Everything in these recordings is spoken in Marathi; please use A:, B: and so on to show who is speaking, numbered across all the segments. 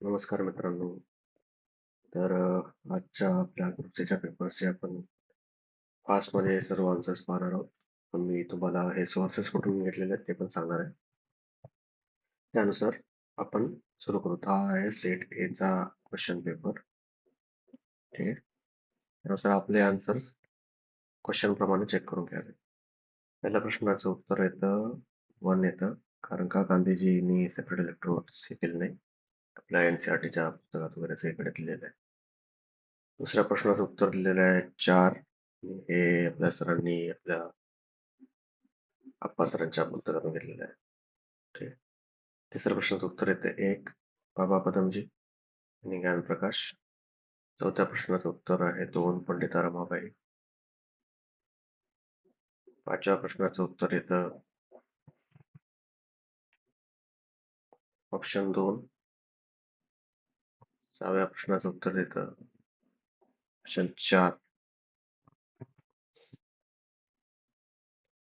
A: नमस्कार मित्रांनो. आजच्या आपल्या ग्रुपच्या पेपरचे आपण फास्टमध्ये सर्व आन्सर्स पाहणार आहोत. पण मी तुम्हाला हे सोर्सेस कुठून घेतलेले आहेत ते पण सांगणार आहे. त्यानुसार आपण सुरू करू. हा आहे सेट ए चा क्वेश्चन पेपर. ठीक आहे. त्यानुसार आपले आन्सर्स क्वेश्चन प्रमाणे चेक करून घ्यावे. पहिल्या प्रश्नाचं उत्तर येतं 1 येतं. कारण का गांधीजींनी सेपरेट इलेक्ट्रोड्स हे केले नाही. आपल्या NCERTच्या पुस्तकात वगैरे सगळीकडे दिलेलं आहे. दुसऱ्या प्रश्नाचं उत्तर दिलेलं आहे 4. हे आपल्या सरांनी आपल्या आप्पा सरांच्या पुस्तकातून घेतलेलं आहे. ठीक. तिसऱ्या प्रश्नाचं उत्तर येते 1. बाबा पदमजी आणि ज्ञानप्रकाश. चौथ्या प्रश्नाचं उत्तर आहे 2. पंडिता रमाबाई. पाचव्या प्रश्नाचं उत्तर येतं ऑप्शन 2. सहाव्या प्रश्नाचं उत्तर येतं ऑप्शन 4.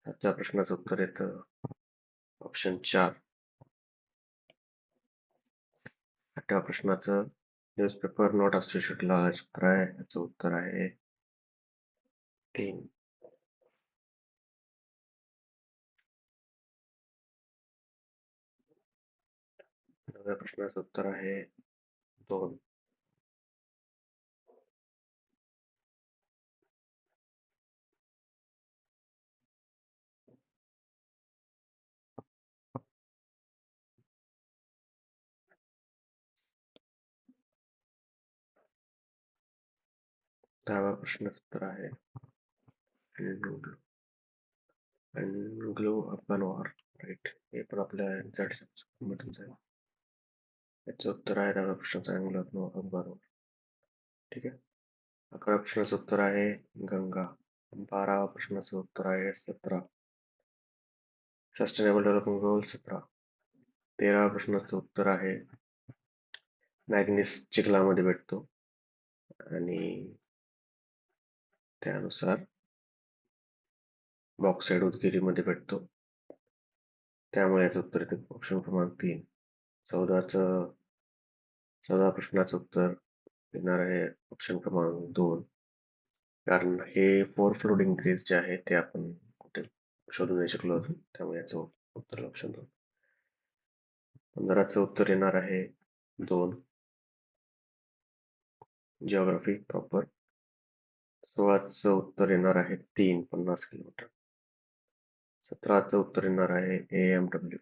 A: सातव्या प्रश्नाचं उत्तर येतं ऑप्शन 4. आठव्या प्रश्नाचं न्यूजपेपर नॉट असोसिएटेडला उत्तर आहे. याचं उत्तर आहे 3. नवव्या प्रश्नाचं उत्तर आहे 2. 10व्या प्रश्नाचं उत्तर आहे ग्लो अर्बन वॉर. राईट. हे पण आपल्या मधूनच आहे. याचं उत्तर आहे 10व्या प्रश्नाचं अँग्लो अर्बन वॉर. ठीक आहे. 11व्या प्रश्नाचं उत्तर आहे गंगा. 12व्या प्रश्नाचं उत्तर आहे 17. सस्टेनेबल डेव्हलपमेंट गोल 17. 13व्या प्रश्नाचं उत्तर आहे मॅग्नीस चिखलामध्ये भेटतो आणि त्यानुसार बॉक्साईड उदगीरीमध्ये भेटतो. त्यामुळे याचं उत्तर येते ऑप्शन क्रमांक 3. 14व्या प्रश्नाचं उत्तर येणार आहे ऑप्शन क्रमांक 2. कारण हे 4 फ्लूइड इंक्रीज जे आहे ते आपण कुठे शोधू नाही शकलो अजून, त्यामुळे याचं उत्तर ऑप्शन 2. 15चं उत्तर येणार आहे 2. Geography proper. 16चं उत्तर येणार आहे 3. 50 किलोमीटर. 17चं उत्तर येणार आहे AMW.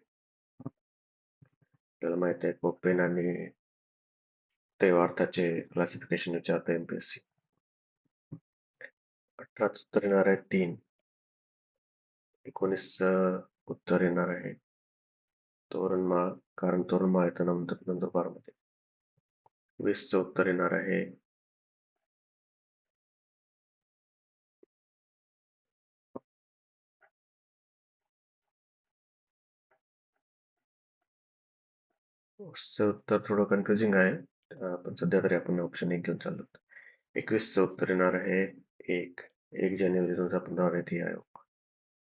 A: आपल्याला माहित आहे कोपेन आणि अर्थाचे क्लासिफिकेशन विचारतं MPSC. 18चं उत्तर येणार आहे 3. 19चं उत्तर येणार आहे तोरणमाळ, कारण तोरणमाळ येतं नंदुरबारमध्ये. 20चं उत्तर येणार आहे उत्तर थोडं कन्फ्युजिंग आहे, पण सध्या तरी आपण ऑप्शन 1 घेऊन चाललो. 21चं उत्तर येणार आहे 1 जानेवारी 2015 नीती आयोग.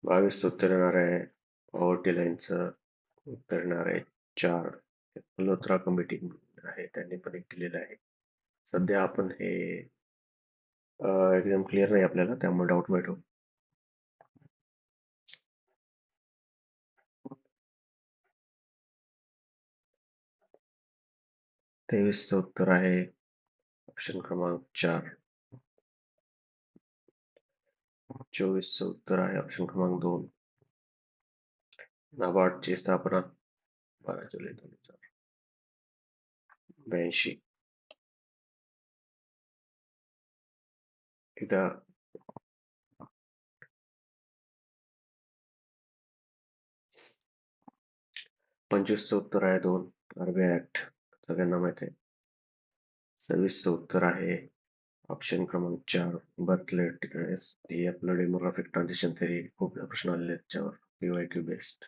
A: 22चं उत्तर येणार आहे पॉवर्टी लाईनचं उत्तर येणार आहे 4. मल्होत्रा कमिटी आहे, त्यांनी पण एक दिलेलं आहे. सध्या आपण हे एकदम क्लिअर नाही आपल्याला, त्यामुळे डाऊट मिळतो. तेवीसचं उत्तर आहे ऑप्शन क्रमांक 4. 24चं उत्तर आहे ऑप्शन क्रमांक 2. नाबार्डची स्थापना 12 जुलै 2082. एकदा 25चं उत्तर आहे 2. RBI ऍक्ट सगळ्यांना माहिती आहे. 26चं उत्तर आहे ऑप्शन क्रमांक 4. बर्थलेट ही आपलं डेमोग्राफिक ट्रान्झिशन थेरी खूप प्रश्न आलेले आहेत त्याच्यावर PYQ बेस्ड.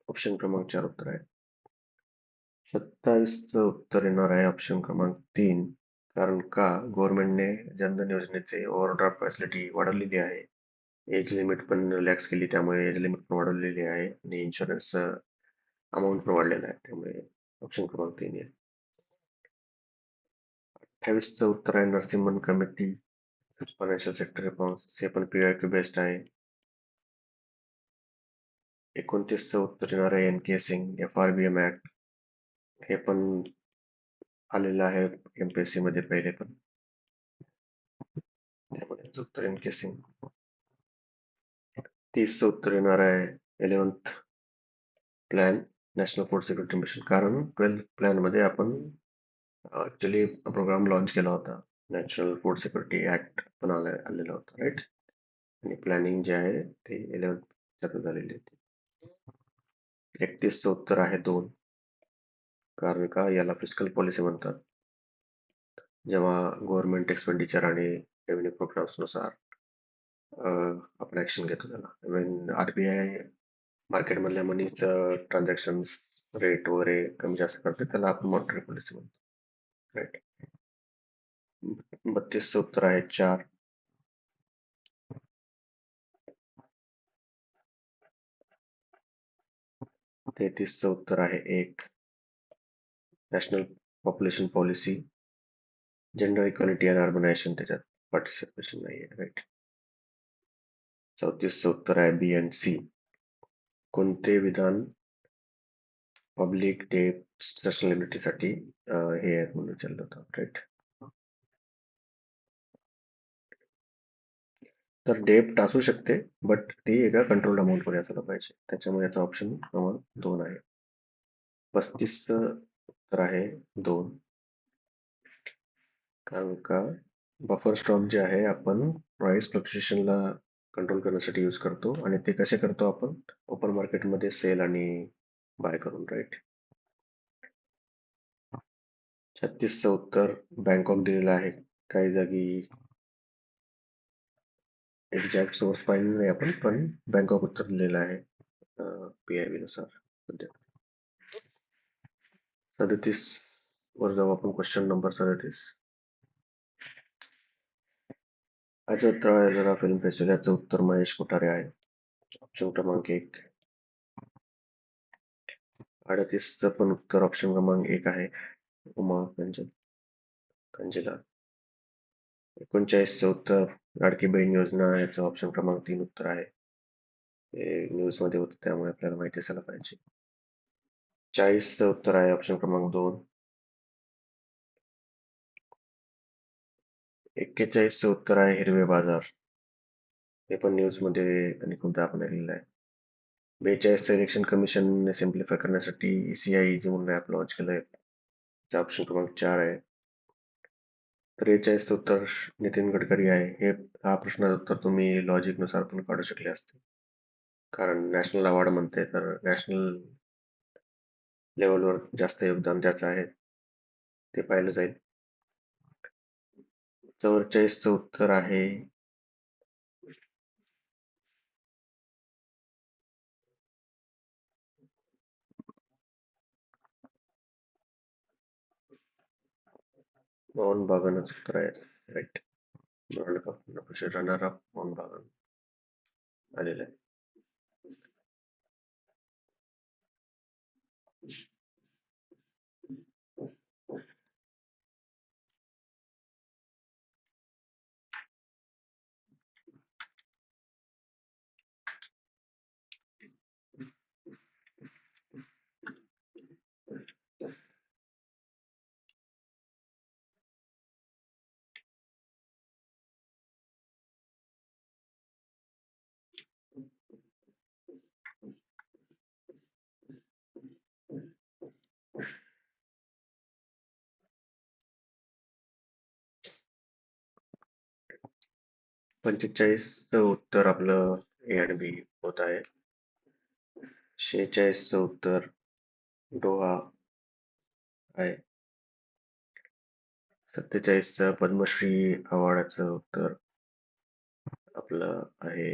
A: ऑप्शन क्रमांक 4 उत्तर आहे. 27चं उत्तर येणार आहे ऑप्शन क्रमांक 3. कारण का गव्हर्नमेंटने जनधन योजनेचे ओव्हरड्राफ्ट फॅसिलिटी वाढवलेली आहे. एज लिमिट पण रिलॅक्स केली, त्यामुळे एज लिमिट पण वाढवलेली आहे आणि इन्शुरन्स अमाऊंट पण वाढलेला आहे. त्यामुळे ऑप्शन क्रमांक 3 आहे. 28चं उत्तर आहे Narasimhan committee financial sector reforms, हे पण पीआयक्यू बेस्ड आहे. 29चं उत्तर येणार आहे एन के सिंग FRBM ऍक्ट, हे पण आलेलं आहे MPSC मध्ये पहिले पण, त्यामुळे याचं उत्तर एन के सिंग. 30चं उत्तर येणार आहे 11th plan national food security mission, कारण 12th प्लॅन मध्ये आपण ऍक्च्युली प्रोग्राम लॉन्च केला होता. नॅशनल फूड सिक्युरिटी ऍक्ट पण आलेला होता, राईट. आणि प्लॅनिंग जे आहे ते 11th झालेली होती. 31चं उत्तर आहे 2, कारण का याला फिस्कल पॉलिसी म्हणतात. जेव्हा गव्हर्नमेंट एक्सपेंडिचर आणि रेव्हेन्यू प्रोग्राम्स नुसार आपण ऍक्शन घेतो त्याला. RBI मार्केटमधल्या मनीचं ट्रान्झॅक्शन रेट वगैरे कमी जास्त करते, त्याला आपण मॉनिटरी पॉलिसी म्हणतो, राईट. 32चं उत्तर आहे 4. 33चं उत्तर आहे 1, national population policy, gender equality and urbanisation, त्याच्यात पार्टिसिपेशन नाही आहे, राईट. 34चं उत्तर आहे B आणि C. कोणते विधान पब्लिक डेट सस्टेनेबिलिटीसाठी हे आहे म्हणून विचारलं होतं, राईट. तर डेप्ट असू शकते, बट ती एका कंट्रोल अमाऊंट मध्ये असायला पाहिजे, त्याच्यामुळे याचा ऑप्शन क्रमांक 2 आहे. 35चं उत्तर आहे 2, कारण का बफर स्टॉक जे आहे आपण प्राइस फ्लक्च्युएशनला कंट्रोल करण्यासाठी यूज करतो, आणि ते कसे करतो आपण ओपन मार्केटमध्ये सेल आणि बाय करून, राईट. 36चं उत्तर बँकॉक दिलेलं आहे, काही जागी एक्झॅक्ट सोर्स पाहिलेलं नाही आपण, पण बँकॉक उत्तर दिलेलं आहे PIB नुसार सध्या. 37 वर जाऊ आपण, question number 37. Ajanta film festival, याचं उत्तर महेश कोठारे आहे, ऑप्शन क्रमांक 1. 38चं पण उत्तर ऑप्शन क्रमांक 1 आहे, उमा कंजेला. 39चं उत्तर लाडकी बहीण योजना, याचं ऑप्शन क्रमांक 3 उत्तर आहे. हे न्यूज मध्ये होतं, त्यामुळे आपल्याला माहिती असायला पाहिजे. 40चं उत्तर आहे ऑप्शन क्रमांक 2. 41चं उत्तर आहे हिरवे बाजार, हे पण न्यूज मध्ये आणि कोणतं आपण ऐकलेलं आहे. 42चं इलेक्शन कमिशन सिम्प्लिफाय करण्यासाठी ECI म्हणून ऍप लॉन्च केलंय, ऑप्शन क्रमांक 4 आहे. 43चं उत्तर नितीन गडकरी आहे. हा प्रश्नाचं उत्तर तुम्ही लॉजिक नुसार पण काढू शकले असते, कारण नॅशनल अवॉर्ड म्हणते तर नॅशनल लेवलवर जास्त योगदान ज्याचं आहे ते पाहिलं जाईल. 44चं उत्तर आहे मोहन बागानच उत्तर आहे, राईट. रनर अप मोहन बागान आलेलं आहे. 45चं उत्तर आपलं A आणि B होत आहे. 46चं उत्तर डोहा आहे. 47चं पद्मश्री अवॉर्डाचं उत्तर आपलं आहे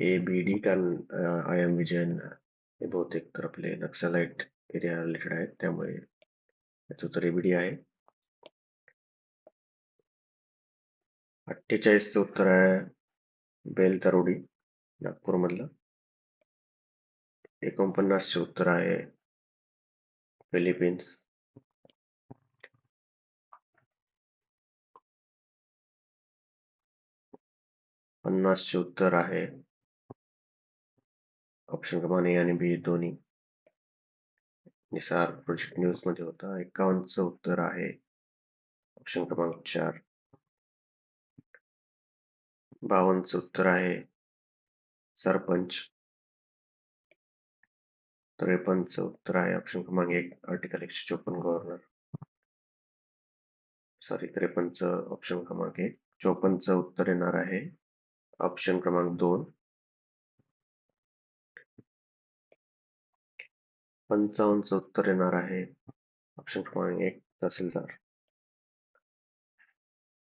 A: ABD, कारण IM विजयन हे बहुतेक तर आपले नक्सलाइट एरिया रिलेटेड आहेत, त्यामुळे याचं उत्तर ABD आहे. 48चं उत्तर आहे बेल तरोडी, नागपूर मधलं. 49चे उत्तर आहे फिलिपिन्स, 50चे उत्तर आहे ऑप्शन क्रमांक ए आणि बी दोन्ही. निसार प्रोजेक्ट न्यूज मध्ये होता. 51चं उत्तर आहे ऑप्शन क्रमांक 4. 52चं उत्तर आहे सरपंच. 53चं उत्तर आहे ऑप्शन क्रमांक 1 आर्टिकल 154 गव्हर्नर. 53चं ऑप्शन क्रमांक 1. 54चं उत्तर येणार आहे ऑप्शन क्रमांक 2. 55चं उत्तर येणार आहे ऑप्शन क्रमांक 1 तहसीलदार.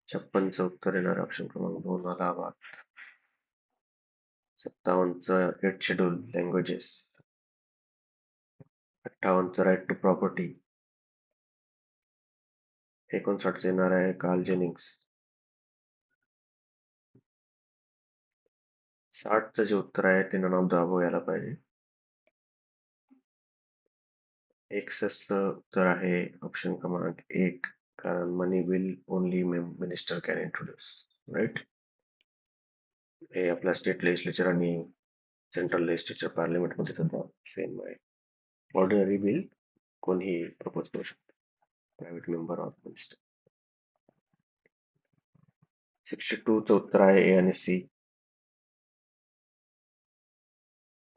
A: 56चं उत्तर येणार ऑप्शन क्रमांक 2 अलाहाबाद. 57चं 8 शेड्यूल लँग्वेजेस. 58चं राईट टू प्रॉपर्टी. 59चं येणार आहे कार्ल जेनिंग्स. 60चं जे उत्तर आहे ते नन ऑफ द अबोव यायला पाहिजे. 61चं उत्तर आहे ऑप्शन क्रमांक 1 कारण money bill only minister can introduce. Right. हे आपल्या स्टेट लेजिस्लेचर आणि सेंट्रल लेजिस्लेचर पार्लिमेंटमध्ये सुद्धा सेम आहे. ऑर्डिनरी बिल कोणीही प्रपोज करू शकतो, प्रायव्हेट मेंबर ऑफ मिनिस्टर. 62चं उत्तर आहे ए आणि सी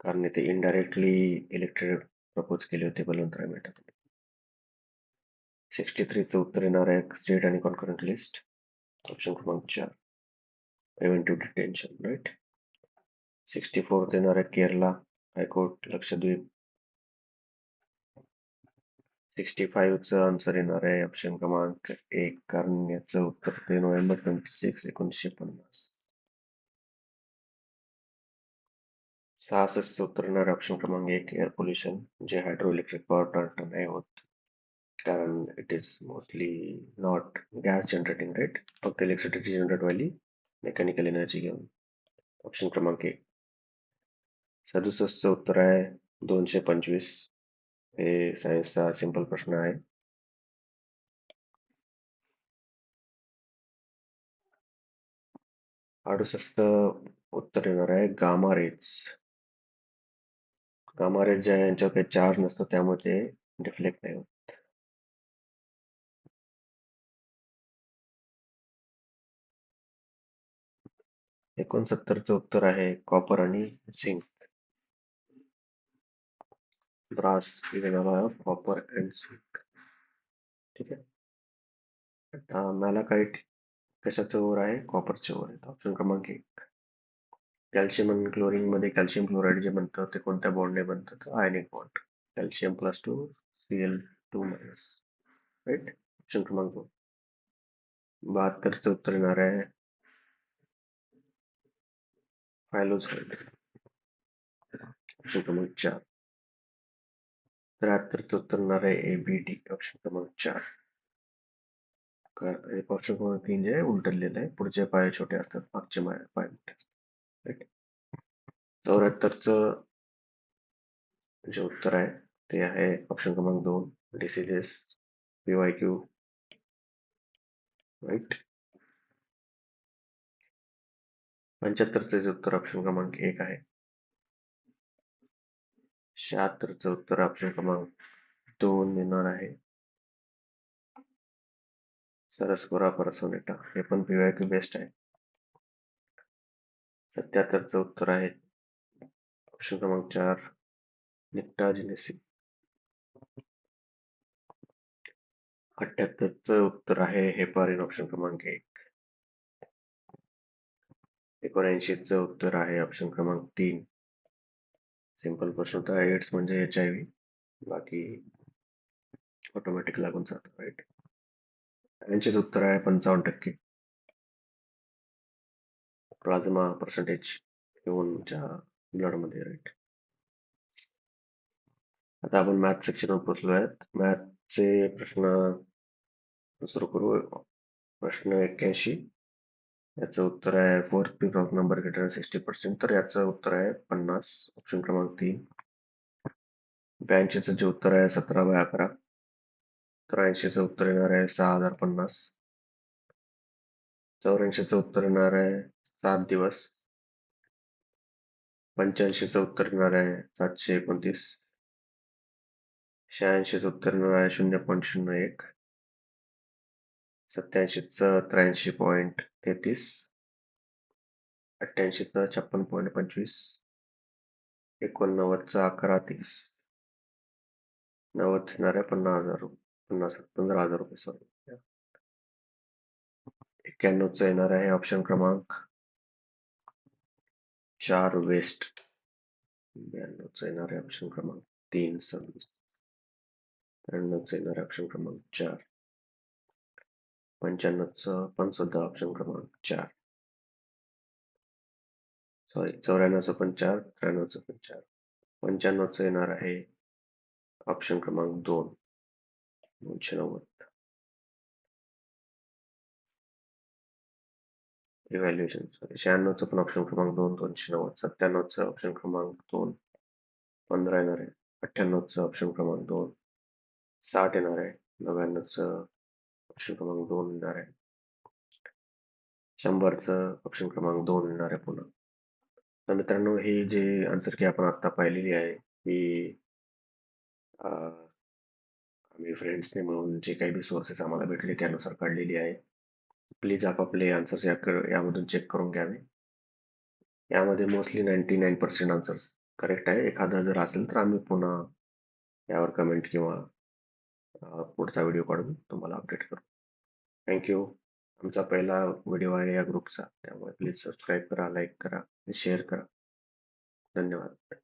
A: कारण ते इनडायरेक्टली इलेक्टेड प्रपोज केले होते बलवंत राय मेहता. 63चं उत्तर येणार आहे स्टेट आणि कॉन्करंट लिस्ट ऑप्शन क्रमांक 4 प्रिव्हेंटिव्ह डिटेन्शन. राईट. 64 येणार आहे केरला हायकोर्ट लक्षद्वीप. 65चं आन्सर येणार आहे ऑप्शन क्रमांक 1 कारण याचं उत्तर ते नोव्हेंबर 26 1950. 66चं उत्तर येणार आहे ऑप्शन क्रमांक 1 एअर पोल्युशन जे हायड्रो इलेक्ट्रिक पॉवर प्लांट नाही होत कारण it is mostly not gas generating. Right. फक्त इलेक्ट्रिसिटी जनरेट व्हायली मेकॅनिकल एनर्जी घेऊन. ऑप्शन क्रमांक 1. 67चं उत्तर आहे 225. हे सायन्सचा सिंपल प्रश्न आहे. 68चं उत्तर येणार आहे गामा रेज. गामा रेज जे आहे यांच्यावर काही चार्ज नसतो त्यामुळे ते डिफ्लेक्ट नाही होत. 69चं उत्तर आहे कॉपर आणि zinc. Brass copper and zinc. ठीक आहे. आता मॅलाकाइट कशाचं ओर आहे कॉपरचे ओर आहे. ऑप्शन क्रमांक 1. कॅल्शियम आणि क्लोरीन मध्ये कॅल्शियम क्लोराईड जे बनतं ते कोणत्या बॉन्डने बनतं ionic bond. Calcium +2 Cl2-. Right. Option क्रमांक 2. 72चं उत्तर येणार आहे फायलोझाइड. ऑप्शन क्रमांक 4. 73चं उत्तर येणार आहे ABD. ऑप्शन क्रमांक 4. ऑप्शन क्रमांक 3 जे उलटलेलं आहे पुढचे पाय छोटे असतात मागचे पाय मोठे असतात. 74चं जे उत्तर आहे ते आहे ऑप्शन क्रमांक 2 डिसीजेस PYQ. राईट. 75चं जे उत्तर ऑप्शन क्रमांक 1 आहे. 76चं उत्तर ऑप्शन क्रमांक 2 येणार आहे सरस्वरा परसोनेटा. हे पण PYQ बेस्ट आहे. 77चं उत्तर आहे ऑप्शन क्रमांक 4 निक्टाजिनेसी. 78चं उत्तर आहे हेपारिन. ऑप्शन क्रमांक 1. 79चं उत्तर आहे ऑप्शन क्रमांक 3 सिंपल प्रश्न होता. एड्स म्हणजे HIV. बाकी ऑटोमॅटिक लागून जातं. राईट. 80चं उत्तर आहे 55% प्लाझ्मा पर्सेंटेज ह्युमनच्या ब्लडमध्ये. राईट. आता आपण मॅथ सेक्शनवर पोहोचलो आहेत. मॅथचे प्रश्न सुरू करू. प्रश्न 81. याचं उत्तर आहे fourth peak of number greater 60%. तर याचं उत्तर आहे 50. ऑप्शन क्रमांक 3. 82चं जे उत्तर आहे 17/11. 83चं उत्तर येणार आहे 6050. 84चं उत्तर येणार आहे 7 दिवस. 85चं उत्तर येणार आहे 729. 86चं उत्तर येणार आहे 0.01. 87चं 83.33. 88चं 56.25. 89चं 11.30. 90 येणार आहे 15,000 रुपये सॉरी. 91चं येणार आहे ऑप्शन क्रमांक 4 वेस्ट. 92चं येणार आहे ऑप्शन क्रमांक 3 सर्व्हिस. 93चं येणार आहे ऑप्शन क्रमांक 4. 95चं पण सुद्धा ऑप्शन क्रमांक 4. सॉरी 94चं पण 4. 93चं पण 4. 95चं येणार आहे ऑप्शन क्रमांक 2. 290. इव्हॅल्युएशन सॉरी 96चं पण ऑप्शन क्रमांक 2. 290. 97चं ऑप्शन क्रमांक 2. 15 येणार आहे. 98चं ऑप्शन क्रमांक 2. 60 येणार आहे. 99चं ऑप्शन क्रमांक 2 येणार आहे. 100चं ऑप्शन क्रमांक 2 येणार आहे पुन्हा. तर मित्रांनो ही जी आन्सर की आपण आता पाहिलेली आहे ही आम्ही फ्रेंड्सने मिळून जे काही बी सोर्सेस आम्हाला भेटले त्यानुसार काढलेली आहे. प्लीज आपापले आन्सर्स यामधून चेक करून घ्यावे. यामध्ये मोस्टली 99% आन्सर्स करेक्ट आहे. एखादा जर असेल तर आम्ही पुन्हा यावर कमेंट किंवा पुढचा व्हिडिओ काढून तुम्हाला अपडेट करू. थँक्यू. आमचा पहिला व्हिडिओ आहे या ग्रुपचा, त्यामुळे प्लीज सबस्क्राईब करा, लाईक करा आणि शेअर करा. धन्यवाद.